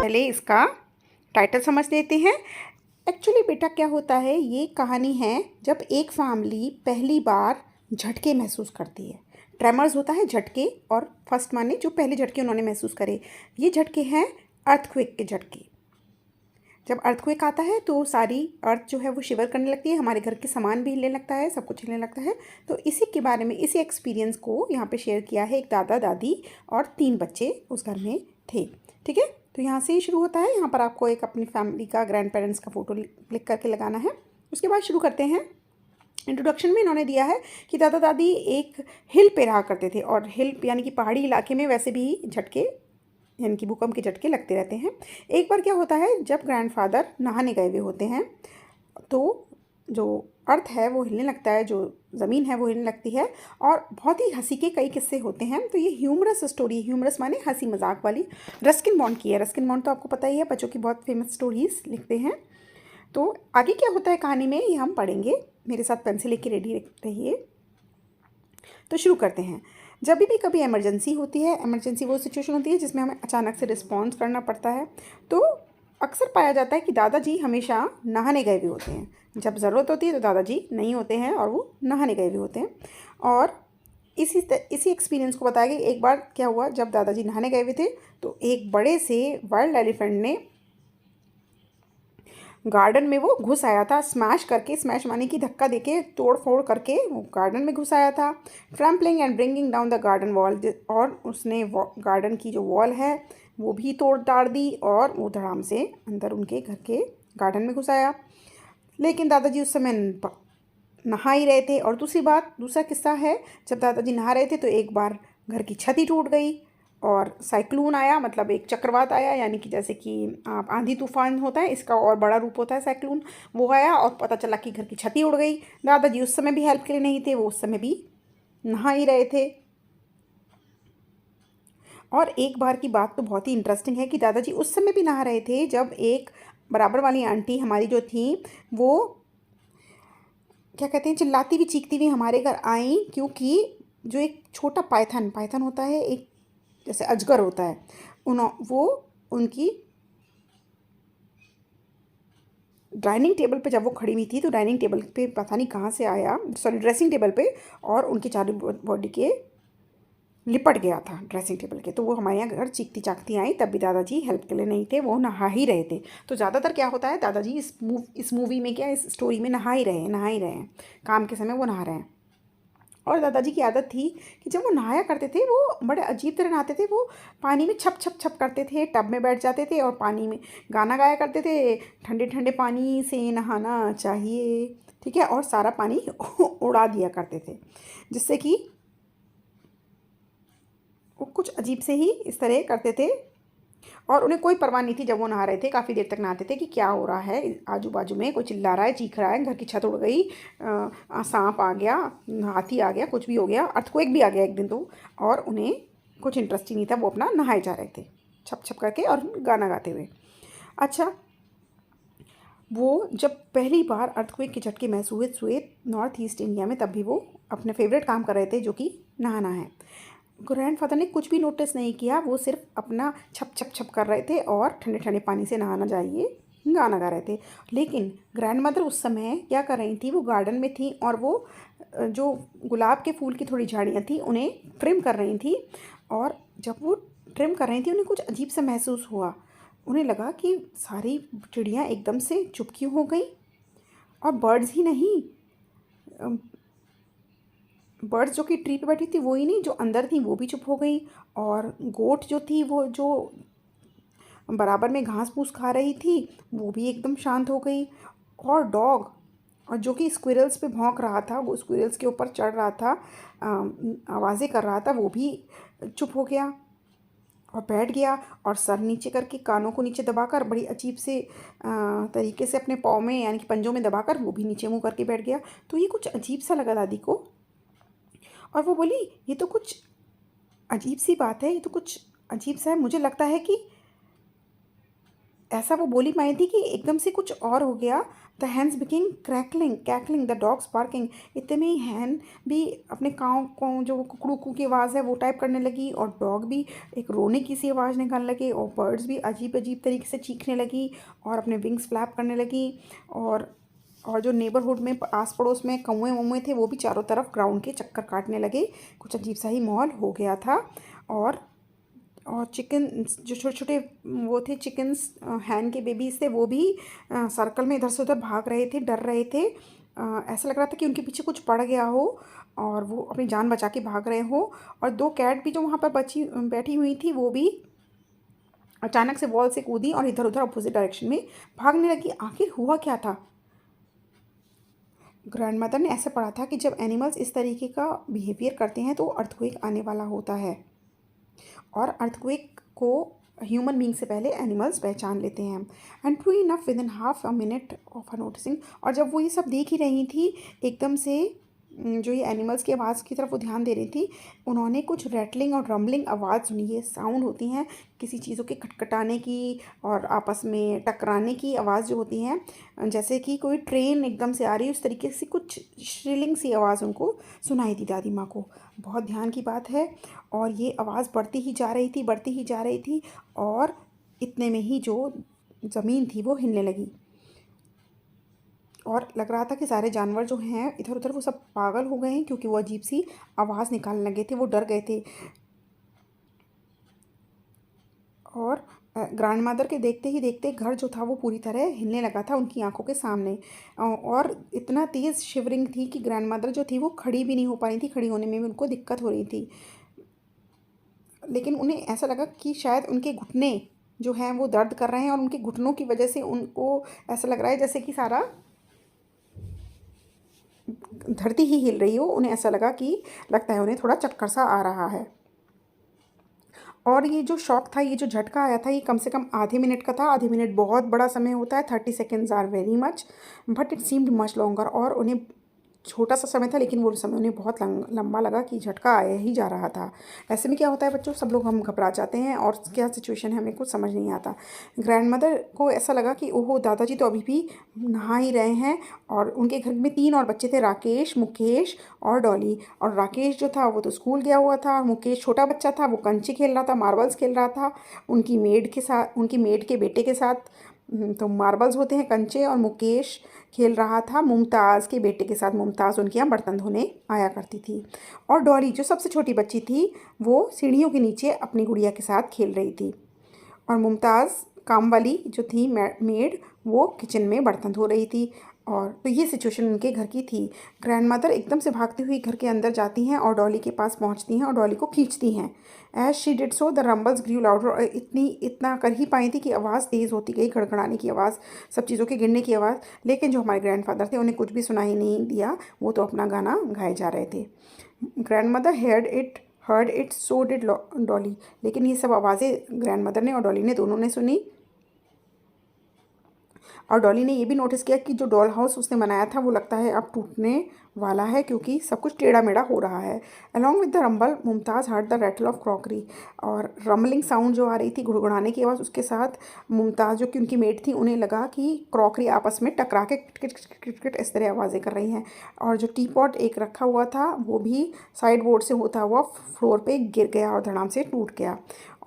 पहले इसका टाइटल समझ लेते हैं। एक्चुअली बेटा क्या होता है, ये कहानी है जब एक फैमिली पहली बार झटके महसूस करती है। ट्रेमर्स होता है झटके, और फर्स्ट माने जो पहले झटके उन्होंने महसूस करे, ये झटके हैं अर्थक्वेक के झटके। जब अर्थक्वेक आता है तो सारी अर्थ जो है वो शिवर करने लगती है, हमारे घर के सामान भी हिलने लगता है, सब कुछ हिलने लगता है। तो इसी के बारे में, इसी एक्सपीरियंस को यहाँ पे शेयर किया है एक दादा दादी और 3 बच्चे उस घर में थे। ठीक है, तो यहाँ से ही शुरू होता है। यहाँ पर आपको एक अपनी फैमिली का, ग्रैंड पेरेंट्स का फ़ोटो क्लिक करके लगाना है। उसके बाद शुरू करते हैं। इंट्रोडक्शन में इन्होंने दिया है कि दादा दादी एक हिल पे रहा करते थे, और हिल यानी कि पहाड़ी इलाके में वैसे भी झटके यानी कि भूकंप के झटके लगते रहते हैं। एक बार क्या होता है, जब ग्रैंडफादर नहाने गए हुए होते हैं तो जो अर्थ है वो हिलने लगता है, जो ज़मीन है वो हिलने लगती है, और बहुत ही हंसी के कई किस्से होते हैं। तो ये ह्यूमरस स्टोरी, ह्यूमरस माने हंसी मजाक वाली, रस्किन बॉन्ड की है। रस्किन बॉन्ड तो आपको पता ही है, बच्चों की बहुत फेमस स्टोरीज लिखते हैं। तो आगे क्या होता है कहानी में ये हम पढ़ेंगे। मेरे साथ पेंसिल लेके रेडी रहिए। तो शुरू करते हैं। जब भी कभी इमरजेंसी होती है, इमरजेंसी वो सिचुएशन होती है जिसमें हमें अचानक से रिस्पॉन्स करना पड़ता है, तो अक्सर पाया जाता है कि दादाजी हमेशा नहाने गए हुए होते हैं। जब ज़रूरत होती है तो दादाजी नहीं होते हैं और वो नहाने गए हुए होते हैं। और इसी एक्सपीरियंस को बताया कि एक बार क्या हुआ, जब दादाजी नहाने गए हुए थे तो एक बड़े से वाइल्ड एलिफेंट ने गार्डन में वो घुस आया था, स्मैश करके, स्मैश माने की धक्का देके, तोड़ फोड़ करके वो गार्डन में घुस आया था। Trampling and bringing down the garden wall, और उसने गार्डन की जो वॉल है वो भी तोड़ ताड़ दी, और वो धड़ाम से अंदर उनके घर के गार्डन में घुस आया। लेकिन दादाजी उस समय नहा ही रहे थे। और दूसरा किस्सा है, जब दादाजी नहा रहे थे तो एक बार घर की छत ही टूट गई, और साइक्लोन आया, मतलब एक चक्रवात आया, यानी कि जैसे कि आप आंधी तूफान होता है, इसका और बड़ा रूप होता है साइक्लोन, वो आया और पता चला कि घर की छत ही उड़ गई। दादाजी उस समय भी हेल्प के लिए नहीं थे, वो उस समय भी नहा ही रहे थे। और एक बार की बात तो बहुत ही इंटरेस्टिंग है कि दादाजी उस समय भी नहा रहे थे जब एक बराबर वाली आंटी हमारी जो थी, वो क्या कहते हैं, चिल्लाती हुई चीखती हुई हमारे घर आई, क्योंकि जो एक छोटा पाइथन होता है, एक जैसे अजगर होता है, वो उनकी डाइनिंग टेबल पे जब वो खड़ी हुई थी, तो डाइनिंग टेबल पे पता नहीं कहाँ से आया, सॉरी ड्रेसिंग टेबल पे, और उनके चारों बॉडी के लिपट गया था ड्रेसिंग टेबल के। तो वो हमारे यहाँ घर चीखती चाकती आई, तब भी दादाजी हेल्प के लिए नहीं थे, वो नहा ही रहे थे। तो ज़्यादातर क्या होता है, दादाजी इस मूवी में, क्या इस स्टोरी में नहा ही रहे हैं, काम के समय वो नहा रहे हैं। और दादाजी की आदत थी कि जब वो नहाया करते थे, वो बड़े अजीब तरह नहाते थे। वो पानी में छप छप छप करते थे, टब में बैठ जाते थे और पानी में गाना गाया करते थे, ठंडे ठंडे पानी से नहाना चाहिए, ठीक है, और सारा पानी उड़ा दिया करते थे, जिससे कि वो कुछ अजीब से ही इस तरह करते थे। और उन्हें कोई परवाह नहीं थी जब वो नहा रहे थे, काफ़ी देर तक नहाते थे कि क्या हो रहा है, आजू बाजू में कोई चिल्ला रहा है, चीख रहा है, घर की छत उड़ गई, सांप आ गया, हाथी आ गया, कुछ भी हो गया, अर्थक्वेक भी आ गया एक दिन तो। और उन्हें कुछ इंटरेस्ट ही नहीं था, वो अपना नहाए जा रहे थे छप छप करके और गाना गाते हुए। अच्छा, वो जब पहली बार अर्थक्वेक के झटके महसूस हुए नॉर्थ ईस्ट इंडिया में, तब भी वो अपने फेवरेट काम कर रहे थे, जो कि नहाना है। ग्रैंडफादर ने कुछ भी नोटिस नहीं किया, वो सिर्फ अपना छप छप छप कर रहे थे और ठंडे ठंडे पानी से नहाना चाहिए गाना गा रहे थे। लेकिन ग्रैंड मदर उस समय क्या कर रही थी, वो गार्डन में थी, और वो जो गुलाब के फूल की थोड़ी झाड़ियाँ थी उन्हें ट्रिम कर रही थी। और जब वो ट्रिम कर रही थी, उन्हें कुछ अजीब सा महसूस हुआ। उन्हें लगा कि सारी चिड़ियाँ एकदम से चुप क्यों हो गई, और बर्ड्स ही नहीं, बर्ड्स जो कि ट्री पे बैठी थी वो ही नहीं, जो अंदर थी वो भी चुप हो गई। और गोट जो थी, वो जो बराबर में घास फूस खा रही थी, वो भी एकदम शांत हो गई। और डॉग, और जो कि स्क्विरल्स पे भौंक रहा था, वो स्क्विरल्स के ऊपर चढ़ रहा था, आवाज़ें कर रहा था, वो भी चुप हो गया और बैठ गया। और सर नीचे करके, कानों को नीचे दबाकर, बड़ी अजीब से तरीके से अपने पाँव में यानी कि पंजों में दबाकर वो भी नीचे मुँह करके बैठ गया। तो ये कुछ अजीब सा लगा दादी को, और वो बोली, ये तो कुछ अजीब सी बात है, ये तो कुछ अजीब सा है, मुझे लगता है कि ऐसा वो बोली पाई थी कि एकदम से कुछ और हो गया। The hens picking crackling cackling the dogs barking. इतने में ही हैन भी अपने काँव को जो कुकड़ू कू की आवाज़ है वो टाइप करने लगी, और डॉग भी एक रोने की सी आवाज़ निकालने लगे, और बर्ड्स भी अजीब अजीब तरीके से चीखने लगी और अपने विंग्स फ्लैप करने लगी। और जो नेबरहुड में आस पड़ोस में कौए वौए थे वो भी चारों तरफ ग्राउंड के चक्कर काटने लगे। कुछ अजीब सा ही माहौल हो गया था। और चिकन जो छोटे छोटे वो थे चिकन्स, हैन के बेबीज़ थे, वो भी सर्कल में इधर से उधर भाग रहे थे, डर रहे थे। ऐसा लग रहा था कि उनके पीछे कुछ पड़ गया हो और वो अपनी जान बचा के भाग रहे हो। और दो कैट भी जो वहाँ पर बैठी हुई थी वो भी अचानक से वॉल से कूदी और इधर उधर अपोजिट डायरेक्शन में भागने लगी। आखिर हुआ क्या था? ग्रैंडमदर ने ऐसे पढ़ा था कि जब एनिमल्स इस तरीके का बिहेवियर करते हैं तो अर्थक्वेक आने वाला होता है, और अर्थक्वेक को ह्यूमन बीइंग से पहले एनिमल्स पहचान लेते हैं। And true enough with in half a minute of a noticing. और जब वो ये सब देख ही रही थी, एकदम से जो ये एनिमल्स की आवाज़ की तरफ वो ध्यान दे रही थी, उन्होंने कुछ रैटलिंग और रम्बलिंग आवाज़ सुनी। ये साउंड होती हैं किसी चीज़ों के खटखटाने की और आपस में टकराने की आवाज़ जो होती हैं, जैसे कि कोई ट्रेन एकदम से आ रही है, उस तरीके से कुछ श्रिलिंग सी आवाज़ उनको सुनाई दी दादी माँ को। बहुत ध्यान की बात है। और ये आवाज़ बढ़ती ही जा रही थी, बढ़ती ही जा रही थी, और इतने में ही जो ज़मीन थी वो हिलने लगी, और लग रहा था कि सारे जानवर जो हैं इधर उधर वो सब पागल हो गए हैं, क्योंकि वो अजीब सी आवाज़ निकालने लगे थे, वो डर गए थे। और ग्रैंड मदर के देखते ही देखते घर जो था वो पूरी तरह हिलने लगा था उनकी आंखों के सामने। और इतना तेज़ शिवरिंग थी कि ग्रैंड मदर जो थी वो खड़ी भी नहीं हो पा रही थी, खड़ी होने में भी उनको दिक्कत हो रही थी। लेकिन उन्हें ऐसा लगा कि शायद उनके घुटने जो हैं वो दर्द कर रहे हैं, और उनके घुटनों की वजह से उनको ऐसा लग रहा है जैसे कि सारा धरती ही हिल रही हो। उन्हें ऐसा लगा कि लगता है उन्हें थोड़ा चक्कर सा आ रहा है। और ये जो शॉक था, ये जो झटका आया था, ये कम से कम आधे मिनट का था। आधे मिनट बहुत बड़ा समय होता है, 30 seconds are very much, but it seemed much longer. और उन्हें छोटा सा समय था, लेकिन वो समय उन्हें बहुत लंबा लगा कि झटका आया ही जा रहा था। ऐसे में क्या होता है बच्चों, सब लोग हम घबरा जाते हैं और क्या सिचुएशन है हमें कुछ समझ नहीं आता। ग्रैंड मदर को ऐसा लगा कि ओहो, दादाजी तो अभी भी नहा ही रहे हैं। और उनके घर में 3 और बच्चे थे, राकेश, मुकेश और डॉली। और राकेश जो था वो तो स्कूल गया हुआ था, मुकेश छोटा बच्चा था, वो कंचे खेल रहा था, मार्बल्स खेल रहा था उनकी मेड के साथ, उनकी मेड के बेटे के साथ। तो मार्बल्स होते हैं कंचे, और मुकेश खेल रहा था मुमताज़ के बेटे के साथ। मुमताज़ उनके यहाँ बर्तन धोने आया करती थी। और डॉली जो सबसे छोटी बच्ची थी वो सीढ़ियों के नीचे अपनी गुड़िया के साथ खेल रही थी। और मुमताज़ काम वाली जो थी मेड, वो किचन में बर्तन धो रही थी। और तो ये सिचुएशन उनके घर की थी। ग्रैंड मदर एकदम से भागती हुई घर के अंदर जाती हैं और डॉली के पास पहुंचती हैं और डॉली को खींचती हैं। As she did so the rumbles grew louder. और इतना कर ही पाई थी कि आवाज़ तेज़ होती गई, गड़गड़ाने की आवाज़, सब चीज़ों के गिरने की आवाज़। लेकिन जो हमारे ग्रैंडफादर थे उन्हें कुछ भी सुनाई नहीं दिया, वो तो अपना गाना गाए जा रहे थे। Grand mother heard it so did Dolly. लेकिन ये सब आवाज़ें ग्रैंड मदर ने और डॉली ने दोनों ने सुनी। और डॉली ने ये भी नोटिस किया कि जो डॉल हाउस उसने बनाया था वो लगता है अब टूटने वाला है, क्योंकि सब कुछ टेढ़ा मेढ़ा हो रहा है। Along with the rumble Mumtaz heard the rattle of crockery. और रंबलिंग साउंड जो आ रही थी, गुड़गुड़ाने की आवाज़, उसके साथ मुमताज़ जो कि उनकी मेड थी, उन्हें लगा कि क्रॉकरी आपस में टकरा के किट किट किट किट इस तरह आवाज़ें कर रही हैं। और जो टी पॉट एक रखा हुआ था वो भी साइड बोर्ड से होता हुआ फ्लोर पे गिर गया और धड़ाम से टूट गया।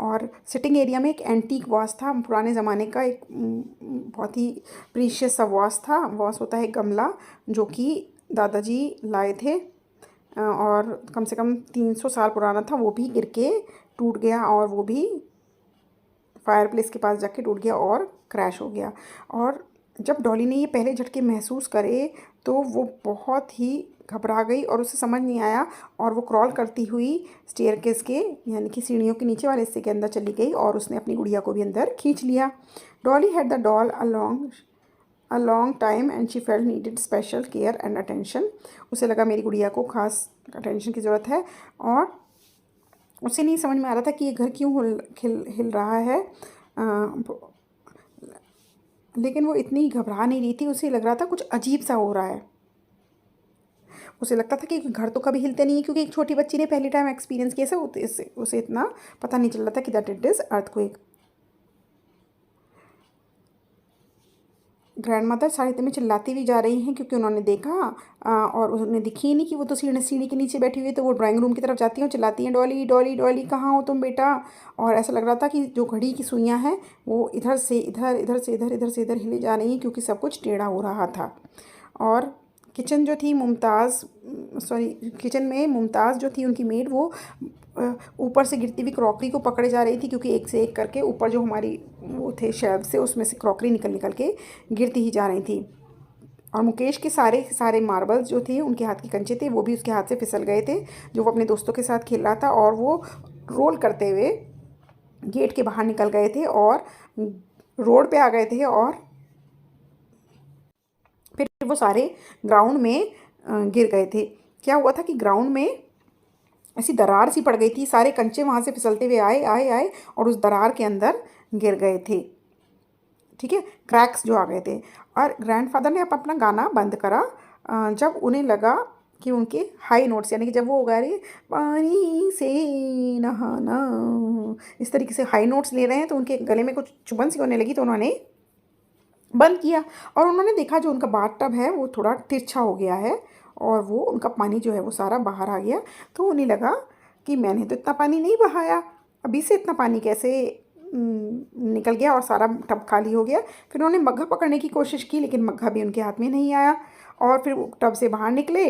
और सिटिंग एरिया में एक एंटीक वॉस था, पुराने ज़माने का एक बहुत ही प्रीशियस सा वॉस था। वॉस होता है गमला, जो कि दादाजी लाए थे, और कम से कम 300 साल पुराना था। वो भी गिर के टूट गया, और वो भी फायर प्लेस के पास जाके टूट गया और क्रैश हो गया। और जब डॉली ने ये पहले झटके महसूस करे तो वो बहुत ही घबरा गई और उसे समझ नहीं आया, और वो क्रॉल करती हुई स्टेयरकेस के यानी कि सीढ़ियों के नीचे वाले हिस्से के अंदर चली गई, और उसने अपनी गुड़िया को भी अंदर खींच लिया। Dolly had the doll a long time and she felt needed special care and attention. उसे लगा मेरी गुड़िया को खास अटेंशन की ज़रूरत है, और उसे नहीं समझ में आ रहा था कि ये घर क्यों हिल रहा है। लेकिन वो इतनी घबरा नहीं रही थी, उसे लग रहा था कुछ अजीब सा हो रहा है। उसे लगता था कि घर तो कभी हिलते नहीं है, क्योंकि एक छोटी बच्ची ने पहली टाइम एक्सपीरियंस किया उसे इतना पता नहीं चल रहा था कि that it is earthquake. Grandmother सारे में चिल्लाती भी जा रही हैं क्योंकि उन्होंने देखा और उन्हें दिखी ही नहीं कि वो तो सीढ़ी के नीचे बैठी हुई है। तो वो ड्राइंग रूम की तरफ जाती हैं और चिल्लाती हैं, डॉली डॉली डॉली कहाँ हो तुम बेटा। और ऐसा लग रहा था कि जो घड़ी की सुइयाँ हैं वो इधर से इधर, इधर से इधर, इधर से इधर हिले जा रही हैं क्योंकि सब कुछ टेढ़ा हो रहा था। और किचन जो थी किचन में मुमताज़ जो थी उनकी मेड, वो ऊपर से गिरती हुई क्रॉकरी को पकड़े जा रही थी क्योंकि एक से एक करके ऊपर जो हमारी वो थे शेल्फ से, उसमें से क्रॉकरी निकल निकल के गिरती ही जा रही थी। और मुकेश के सारे सारे मार्बल्स जो थे, उनके हाथ के कंचे थे, वो भी उसके हाथ से फिसल गए थे, जो वो अपने दोस्तों के साथ खेल रहा था। और वो रोल करते हुए गेट के बाहर निकल गए थे और रोड पे आ गए थे। और फिर वो सारे ग्राउंड में गिर गए थे। क्या हुआ था कि ग्राउंड में ऐसी दरार सी पड़ गई थी, सारे कंचे वहाँ से फिसलते हुए आए आए आए और उस दरार के अंदर गिर गए थे। ठीक है, क्रैक्स जो आ गए थे। और ग्रैंडफादर ने अपना गाना बंद करा जब उन्हें लगा कि उनके हाई नोट्स, यानी कि जब वो गा रही पानी से नहाना, इस तरीके से हाई नोट्स ले रहे हैं, तो उनके गले में कुछ चुभन सी होने लगी। तो उन्होंने बंद किया और उन्होंने देखा जो उनका बाथटब है वो थोड़ा तिरछा हो गया है और वो उनका पानी जो है वो सारा बाहर आ गया। तो उन्हें लगा कि मैंने तो इतना पानी नहीं बहाया, अभी से इतना पानी कैसे निकल गया, और सारा टब खाली हो गया। फिर उन्होंने मग्घा पकड़ने की कोशिश की लेकिन मग्घा भी उनके हाथ में नहीं आया। और फिर वो टब से बाहर निकले,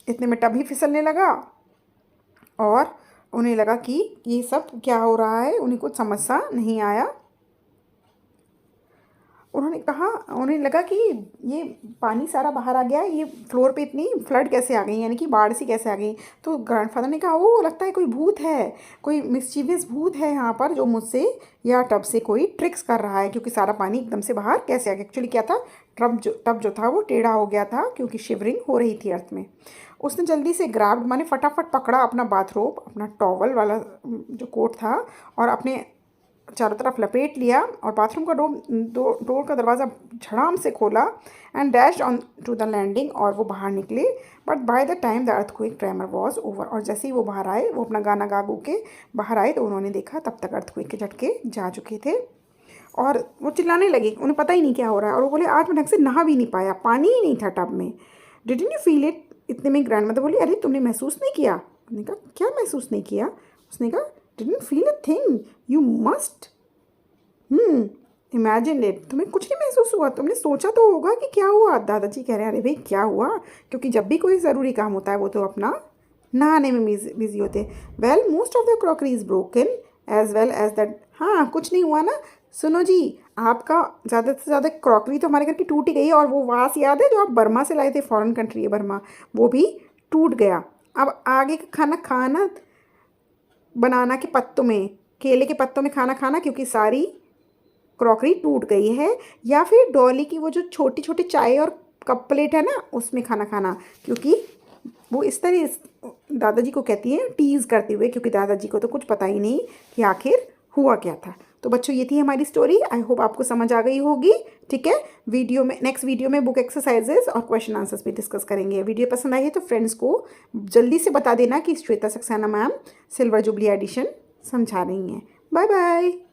इतने में टब ही फिसलने लगा और उन्हें लगा कि ये सब क्या हो रहा है, उन्हें कुछ समझ सा नहीं आया। उन्हें लगा कि ये पानी सारा बाहर आ गया, ये फ्लोर पे इतनी फ्लड कैसे आ गई, यानी कि बाढ़ सी कैसे आ गई। तो ग्रैंडफादर ने कहा, वो लगता है कोई भूत है, कोई मिस्चीवियस भूत है यहाँ पर जो मुझसे या टब से कोई ट्रिक्स कर रहा है, क्योंकि सारा पानी एकदम से बाहर कैसे आ गया। एक्चुअली क्या था, टब जो था वो टेढ़ा हो गया था क्योंकि शिवरिंग हो रही थी अर्थ में। उसने जल्दी से ग्राब्ड, माने फटाफट पकड़ा अपना बाथरोब, अपना टॉवल वाला जो कोट था, और अपने चारों तरफ लपेट लिया और बाथरूम का डोर का दरवाज़ा झड़ाम से खोला and dashed on to the landing, और वो बाहर निकले। But by the time the earthquake tremor was over, और जैसे ही वो बाहर आए, वो अपना गाना गा गू के बाहर आए, तो उन्होंने देखा तब तक अर्थक्वेक के झटके जा चुके थे। और वो चिल्लाने लगे, उन्हें पता ही नहीं क्या हो रहा है। और वो बोले, आज मैं ढंग से नहा भी नहीं पाया, पानी ही नहीं था टब में। Didn't you feel it? इतने में ग्रैंडमदर बोली, अरे तुमने महसूस नहीं किया? उसने कहा, क्या महसूस नहीं किया? उसने कहा, didn't feel a thing, you must imagine it. तुम्हें कुछ नहीं महसूस हुआ? तुमने सोचा तो होगा कि क्या हुआ। दादाजी कह रहे हैं, अरे भाई क्या हुआ, क्योंकि जब भी कोई ज़रूरी काम होता है वो तो अपना नहाने में बिजी होते हैं। Well most of the crockery is broken as well as that. हाँ, कुछ नहीं हुआ ना। सुनो जी, आपका ज़्यादा से ज़्यादा क्रॉकरी तो हमारे घर की टूट ही गई है, और वो वास याद है जो आप बर्मा से लाए थे, फॉरेन कंट्री है बर्मा, वो भी टूट गया। अब आगे का खाना बनाना के पत्तों में, केले के पत्तों में खाना खाना, क्योंकि सारी क्रॉकरी टूट गई है। या फिर डॉली की वो जो छोटी छोटी चाय और कप प्लेट है ना, उसमें खाना खाना, क्योंकि वो इस तरह दादाजी को कहती हैं टीज़ करते हुए, क्योंकि दादाजी को तो कुछ पता ही नहीं कि आखिर हुआ क्या था। तो बच्चों, ये थी हमारी स्टोरी। आई होप आपको समझ आ गई होगी। ठीक है, नेक्स्ट वीडियो में बुक एक्सरसाइजेस और क्वेश्चन आंसर्स भी डिस्कस करेंगे। वीडियो पसंद आई है तो फ्रेंड्स को जल्दी से बता देना कि Shweta Saxena ma'am silver jubilee edition समझा रही हैं। Bye bye.